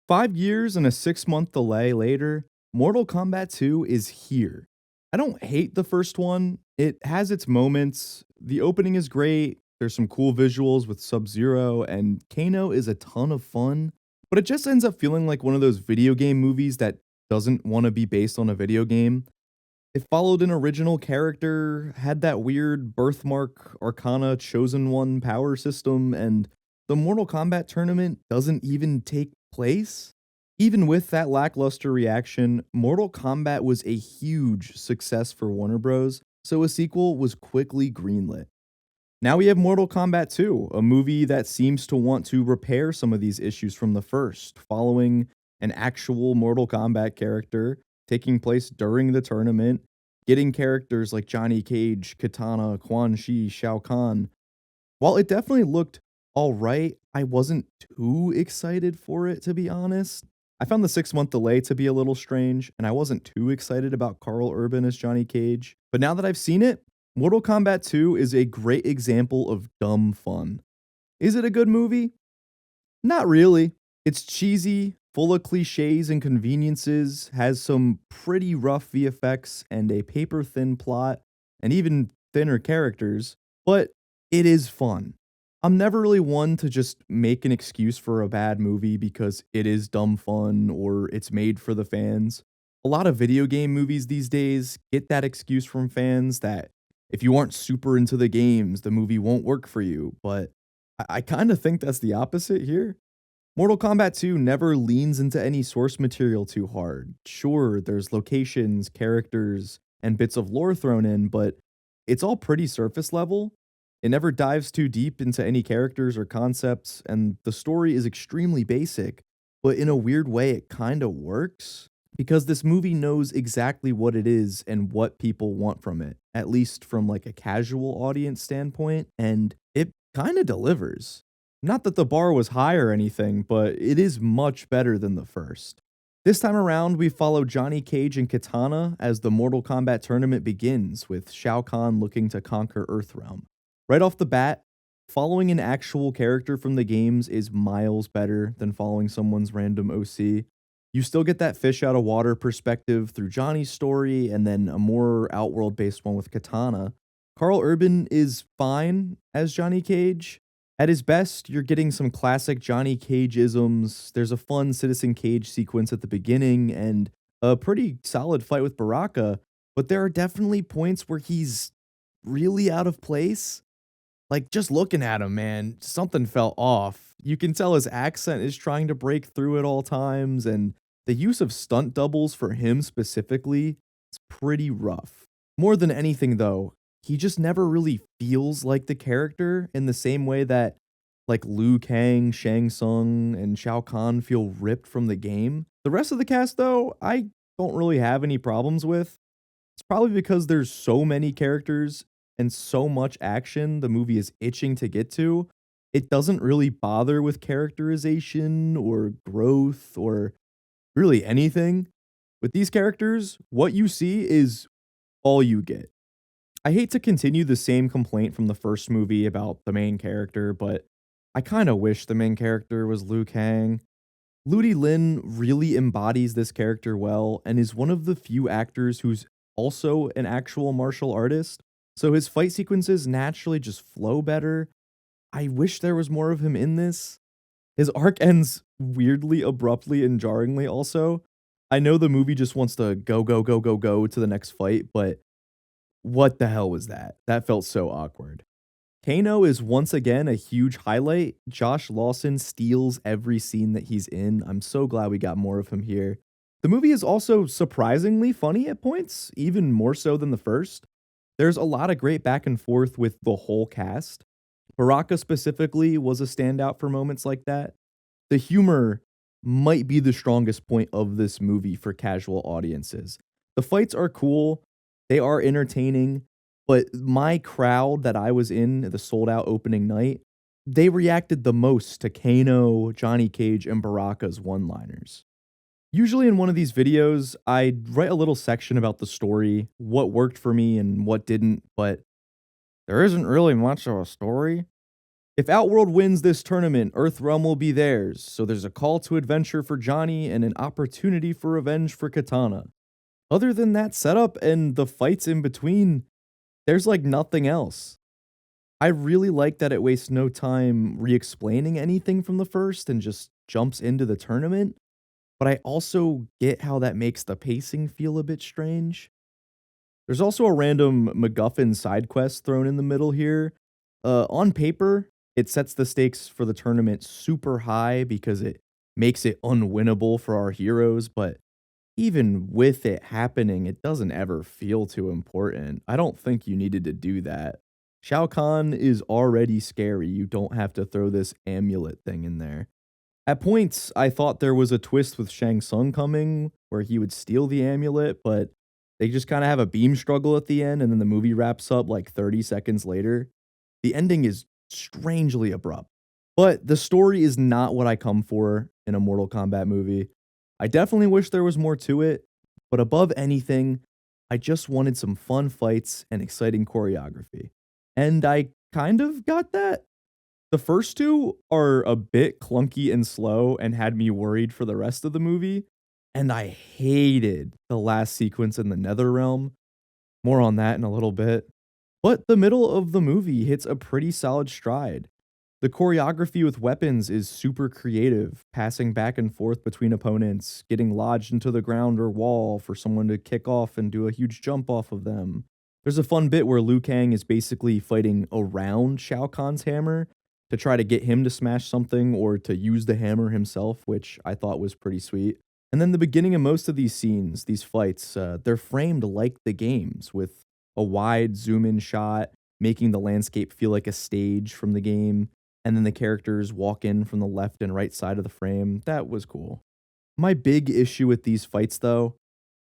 5 years and a 6-month delay later, Mortal Kombat 2 is here. I don't hate the first one. It has its moments. The opening is great. There's some cool visuals with Sub-Zero, and Kano is a ton of fun. But it just ends up feeling like one of those video game movies that doesn't want to be based on a video game. It followed an original character, had that weird birthmark Arcana Chosen One power system, and the Mortal Kombat tournament doesn't even take place. Even with that lackluster reaction, Mortal Kombat was a huge success for Warner Bros., so a sequel was quickly greenlit. Now we have Mortal Kombat 2, a movie that seems to want to repair some of these issues from the first, following an actual Mortal Kombat character taking place during the tournament, getting characters like Johnny Cage, Katana, Quan Chi, Shao Kahn. While it definitely looked alright, I wasn't too excited for it, to be honest. I found the 6-month delay to be a little strange, and I wasn't too excited about Carl Urban as Johnny Cage. But now that I've seen it, Mortal Kombat 2 is a great example of dumb fun. Is it a good movie? Not really. It's cheesy, full of cliches and conveniences, has some pretty rough VFX and a paper thin plot, and even thinner characters, but it is fun. I'm never really one to just make an excuse for a bad movie because it is dumb fun or it's made for the fans. A lot of video game movies these days get that excuse from fans that if you aren't super into the games, the movie won't work for you, but I kind of think that's the opposite here. Mortal Kombat 2 never leans into any source material too hard. Sure, there's locations, characters, and bits of lore thrown in, but it's all pretty surface level. It never dives too deep into any characters or concepts, and the story is extremely basic, but in a weird way, it kind of works because this movie knows exactly what it is and what people want from it, at least from like a casual audience standpoint, and it kind of delivers. Not that the bar was high or anything, but it is much better than the first. This time around, we follow Johnny Cage and Katana as the Mortal Kombat tournament begins, with Shao Kahn looking to conquer Earthrealm. Right off the bat, following an actual character from the games is miles better than following someone's random OC. You still get that fish out of water perspective through Johnny's story, and then a more outworld based one with Katana. Carl Urban is fine as Johnny Cage. At his best, you're getting some classic Johnny Cage isms. There's a fun Citizen Cage sequence at the beginning and a pretty solid fight with Baraka, but there are definitely points where he's really out of place. Like, just looking at him, man, something felt off. You can tell his accent is trying to break through at all times, and the use of stunt doubles for him specifically is pretty rough. More than anything, though, he just never really feels like the character in the same way that, like, Liu Kang, Shang Tsung, and Shao Kahn feel ripped from the game. The rest of the cast, though, I don't really have any problems with. It's probably because there's so many characters and so much action the movie is itching to get to. It doesn't really bother with characterization or growth or really anything. With these characters, what you see is all you get. I hate to continue the same complaint from the first movie about the main character, but I kind of wish the main character was Liu Kang. Ludi Lin really embodies this character well and is one of the few actors who's also an actual martial artist, so his fight sequences naturally just flow better. I wish there was more of him in this. His arc ends weirdly abruptly and jarringly also. I know the movie just wants to go, go, go, go, go to the next fight, but what the hell was that? That felt so awkward. Kano is once again a huge highlight. Josh Lawson steals every scene that he's in. I'm so glad we got more of him here. The movie is also surprisingly funny at points, even more so than the first. There's a lot of great back and forth with the whole cast. Baraka specifically was a standout for moments like that. The humor might be the strongest point of this movie for casual audiences. The fights are cool, they are entertaining, but my crowd that I was in the sold out opening night, they reacted the most to Kano, Johnny Cage, and Baraka's one liners. Usually in one of these videos, I'd write a little section about the story, what worked for me and what didn't, but there isn't really much of a story. If Outworld wins this tournament, Earthrealm will be theirs. So there's a call to adventure for Johnny and an opportunity for revenge for Katana. Other than that setup and the fights in between, there's like nothing else. I really like that it wastes no time re explaining anything from the first and just jumps into the tournament. But I also get how that makes the pacing feel a bit strange. There's also a random MacGuffin side quest thrown in the middle here. On paper, it sets the stakes for the tournament super high because it makes it unwinnable for our heroes, but even with it happening, it doesn't ever feel too important. I don't think you needed to do that. Shao Kahn is already scary. You don't have to throw this amulet thing in there. At points, I thought there was a twist with Shang Tsung coming where he would steal the amulet, but they just kind of have a beam struggle at the end, and then the movie wraps up like 30 seconds later. The ending is strangely abrupt, but the story is not what I come for in a Mortal Kombat movie. I definitely wish there was more to it, but above anything, I just wanted some fun fights and exciting choreography. And I kind of got that. The first two are a bit clunky and slow and had me worried for the rest of the movie, and I hated the last sequence in the Netherrealm. More on that in a little bit. But the middle of the movie hits a pretty solid stride. The choreography with weapons is super creative, passing back and forth between opponents, getting lodged into the ground or wall for someone to kick off and do a huge jump off of them. There's a fun bit where Liu Kang is basically fighting around Shao Kahn's hammer to try to get him to smash something or to use the hammer himself, which I thought was pretty sweet. And then the beginning of most of these scenes, these fights, they're framed like the games with a wide zoom in shot, making the landscape feel like a stage from the game. And then the characters walk in from the left and right side of the frame. That was cool. My big issue with these fights, though,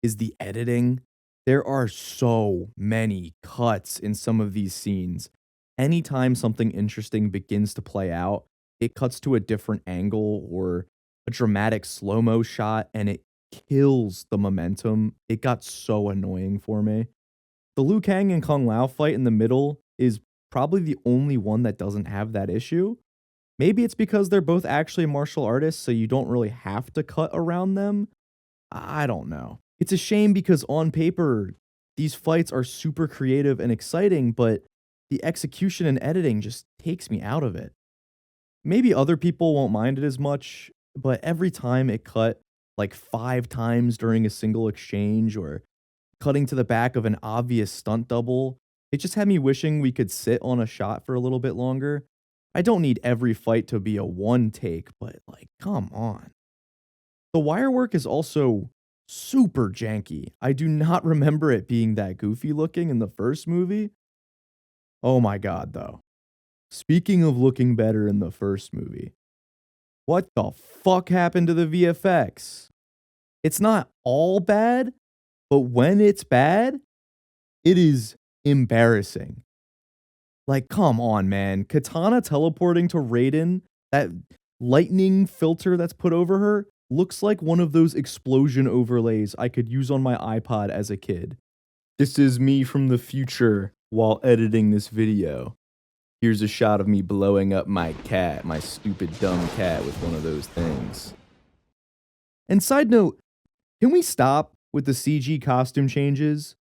is the editing. There are so many cuts in some of these scenes. Anytime something interesting begins to play out, it cuts to a different angle or a dramatic slow mo shot and it kills the momentum. It got so annoying for me. The Liu Kang and Kung Lao fight in the middle is probably the only one that doesn't have that issue. Maybe it's because they're both actually martial artists, so you don't really have to cut around them. I don't know. It's a shame because on paper, these fights are super creative and exciting, but the execution and editing just takes me out of it. Maybe other people won't mind it as much, but every time it cut like 5 times during a single exchange or cutting to the back of an obvious stunt double, it just had me wishing we could sit on a shot for a little bit longer. I don't need every fight to be a one take, but like, come on. The wire work is also super janky. I do not remember it being that goofy looking in the first movie. Oh my god, though. Speaking of looking better in the first movie, what the fuck happened to the VFX? It's not all bad, but when it's bad, it is embarrassing. Like, come on, man. Katana teleporting to Raiden, that lightning filter that's put over her, looks like one of those explosion overlays I could use on my iPod as a kid. This is me from the future while editing this video. Here's a shot of me blowing up my cat, my stupid dumb cat, with one of those things. And side note, can we stop with the CG costume changes?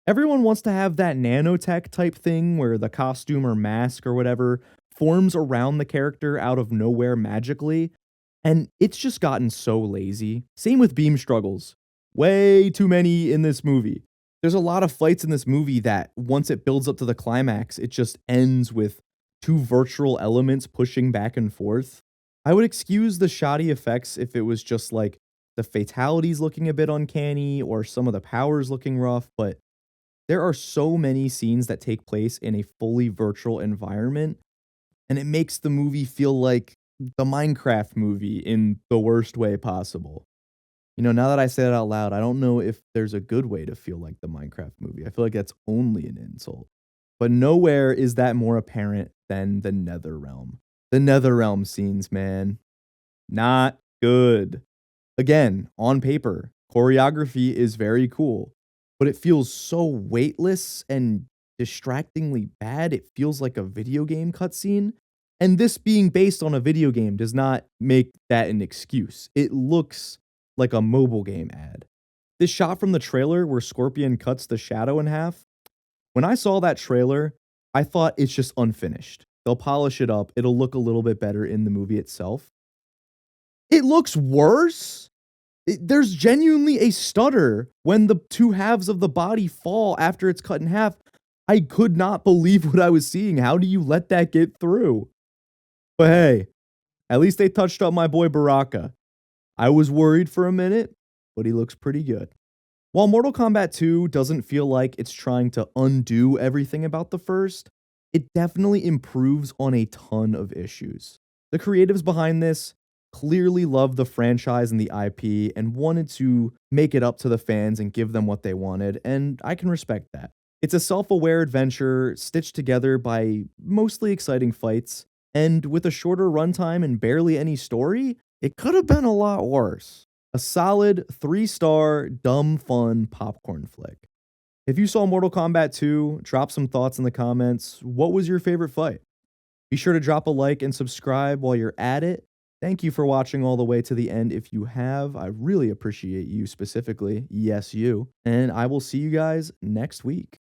Everyone wants to have that nanotech type thing where the costume or mask or whatever forms around the character out of nowhere magically, and it's just gotten so lazy. Same with beam struggles. Way too many in this movie. There's a lot of fights in this movie that once it builds up to the climax, it just ends with two virtual elements pushing back and forth. I would excuse the shoddy effects if it was just like the fatalities looking a bit uncanny or some of the powers looking rough, but there are so many scenes that take place in a fully virtual environment, and it makes the movie feel like the Minecraft movie in the worst way possible. You know, now that I say it out loud, I don't know if there's a good way to feel like the Minecraft movie. I feel like that's only an insult. But nowhere is that more apparent than the Netherrealm. The Netherrealm scenes, man. Not good. Again, on paper, choreography is very cool, but it feels so weightless and distractingly bad. It feels like a video game cutscene. And this being based on a video game does not make that an excuse. It looks like a mobile game ad. This shot from the trailer where Scorpion cuts the shadow in half, when I saw that trailer, I thought it's just unfinished. They'll polish it up. It'll look a little bit better in the movie itself. It looks worse. There's genuinely a stutter when the two halves of the body fall after it's cut in half. I could not believe what I was seeing. How do you let that get through? But hey, at least they touched up my boy Baraka. I was worried for a minute, but he looks pretty good. While Mortal Kombat 2 doesn't feel like it's trying to undo everything about the first, it definitely improves on a ton of issues. The creatives behind this clearly love the franchise and the IP and wanted to make it up to the fans and give them what they wanted, and I can respect that. It's a self-aware adventure stitched together by mostly exciting fights, and with a shorter runtime and barely any story, it could have been a lot worse. A solid 3-star, dumb fun popcorn flick. If you saw Mortal Kombat 2, drop some thoughts in the comments. What was your favorite fight? Be sure to drop a like and subscribe while you're at it. Thank you for watching all the way to the end. If you have, I really appreciate you specifically. Yes, you. And I will see you guys next week.